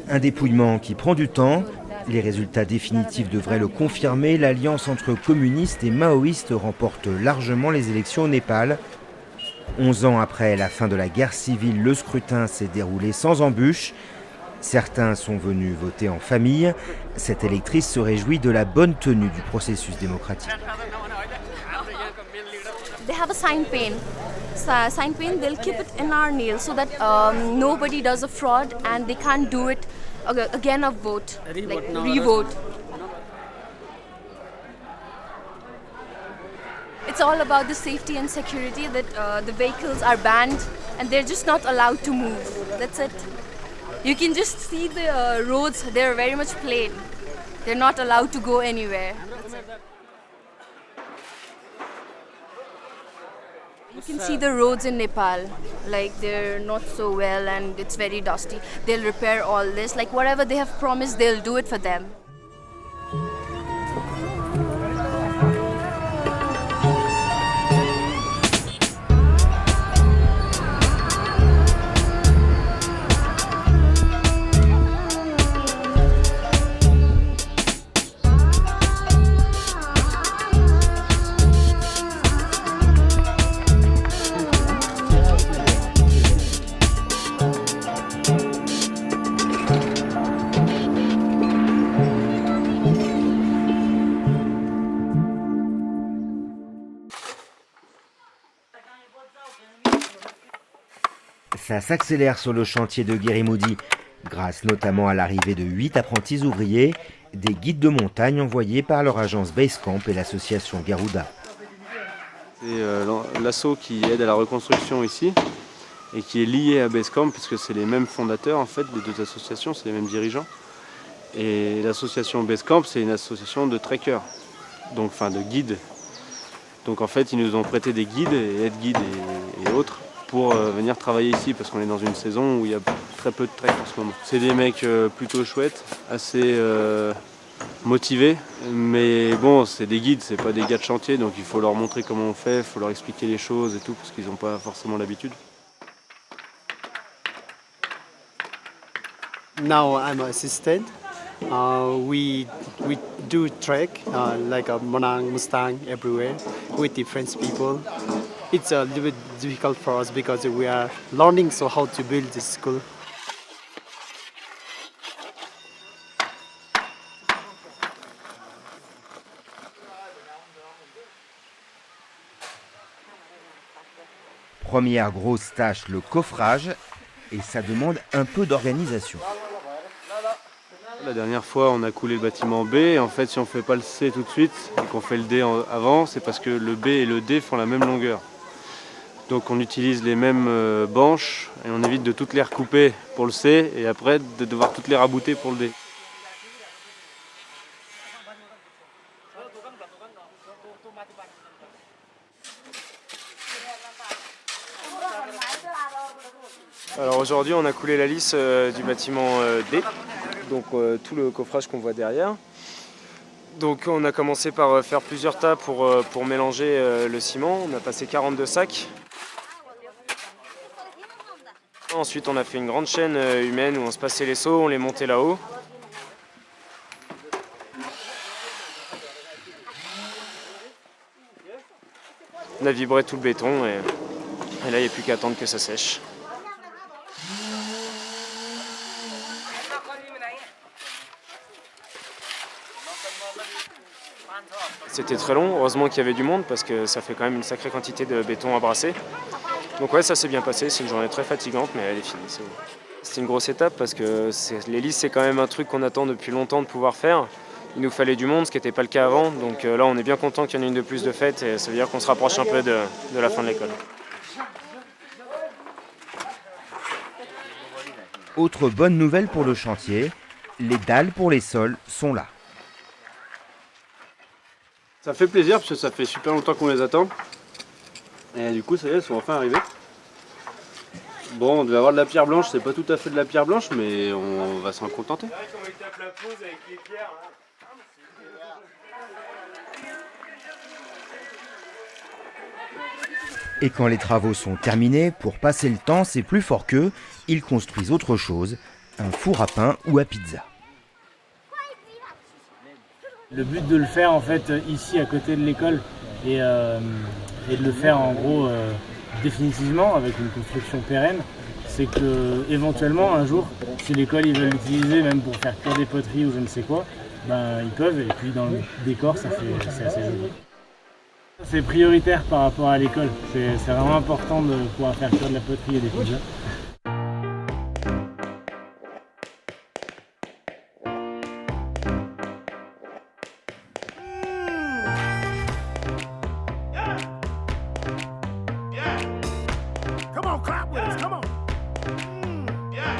Un dépouillement qui prend du temps. Les résultats définitifs devraient le confirmer. L'alliance entre communistes et maoïstes remporte largement les élections au Népal. 11 ans après la fin de la guerre civile, le scrutin s'est déroulé sans embûche. Certains sont venus voter en famille. Cette électrice se réjouit de la bonne tenue du processus démocratique. They have a sign pane. Sign pane, they'll keep it in our nails so that nobody does a fraud and they can't do it again a vote, like re-vote. It's all about the safety and security that the vehicles are banned and they're just not allowed to move. That's it. You can just see the roads, they're very much plain. They're not allowed to go anywhere. You can see the roads in Nepal, like they're not so well and it's very dusty. They'll repair all this, like whatever they have promised, they'll do it for them. Ça s'accélère sur le chantier de Guérimoudy, grâce notamment à l'arrivée de 8 apprentis ouvriers, des guides de montagne envoyés par leur agence Basecamp et l'association Garuda. C'est l'asso qui aide à la reconstruction ici et qui est lié à Basecamp puisque c'est les mêmes fondateurs en fait des deux associations, c'est les mêmes dirigeants. Et l'association Basecamp, c'est une association de trekkers, donc de guides. Donc en fait, ils nous ont prêté des guides et aides-guides et autres pour venir travailler ici parce qu'on est dans une saison où il y a très peu de trek en ce moment. C'est des mecs plutôt chouettes, assez motivés, mais bon, c'est des guides, c'est pas des gars de chantier, donc il faut leur montrer comment on fait, il faut leur expliquer les choses et tout parce qu'ils n'ont pas forcément l'habitude. Now I'm an assistant. We do trek like a Monang, Mustang everywhere with different people. It's a little bit difficult for us because we are learning how to build this school. Première grosse tâche, le coffrage, et ça demande un peu d'organisation. La dernière fois, on a coulé le bâtiment B, et en fait, si on ne fait pas le C tout de suite et qu'on fait le D avant, c'est parce que le B et le D font la même longueur. Donc on utilise les mêmes banches et on évite de toutes les recouper pour le C et après de devoir toutes les rabouter pour le D. Alors aujourd'hui on a coulé la lisse du bâtiment D, donc tout le coffrage qu'on voit derrière. Donc on a commencé par faire plusieurs tas pour mélanger le ciment, on a passé 42 sacs. Ensuite on a fait une grande chaîne humaine où on se passait les seaux, on les montait là-haut. On a vibré tout le béton et là il n'y a plus qu'à attendre que ça sèche. C'était très long, heureusement qu'il y avait du monde parce que ça fait quand même une sacrée quantité de béton à brasser. Donc ouais, ça s'est bien passé, c'est une journée très fatigante mais elle est finie, c'est bon. C'était une grosse étape parce que les lisses c'est quand même un truc qu'on attend depuis longtemps de pouvoir faire. Il nous fallait du monde, ce qui n'était pas le cas avant, donc là on est bien content qu'il y en ait une de plus de fête et ça veut dire qu'on se rapproche un peu de la fin de l'école. Autre bonne nouvelle pour le chantier, les dalles pour les sols sont là. Ça fait plaisir parce que ça fait super longtemps qu'on les attend. Et du coup ça y est, elles sont enfin arrivées. Bon, on devait avoir de la pierre blanche, c'est pas tout à fait de la pierre blanche, mais on va s'en contenter. Et quand les travaux sont terminés, pour passer le temps, c'est plus fort qu'eux, ils construisent autre chose, un four à pain ou à pizza. Le but de le faire en fait ici à côté de l'école et de le faire en gros définitivement avec une construction pérenne, c'est que éventuellement un jour, si l'école ils veulent l'utiliser même pour faire cuire des poteries ou je ne sais quoi, ben ils peuvent, et puis dans le décor c'est assez joli. C'est prioritaire par rapport à l'école, c'est vraiment important de pouvoir faire cuire de la poterie et des pizzas. Come on, clap with us, come on. Yeah.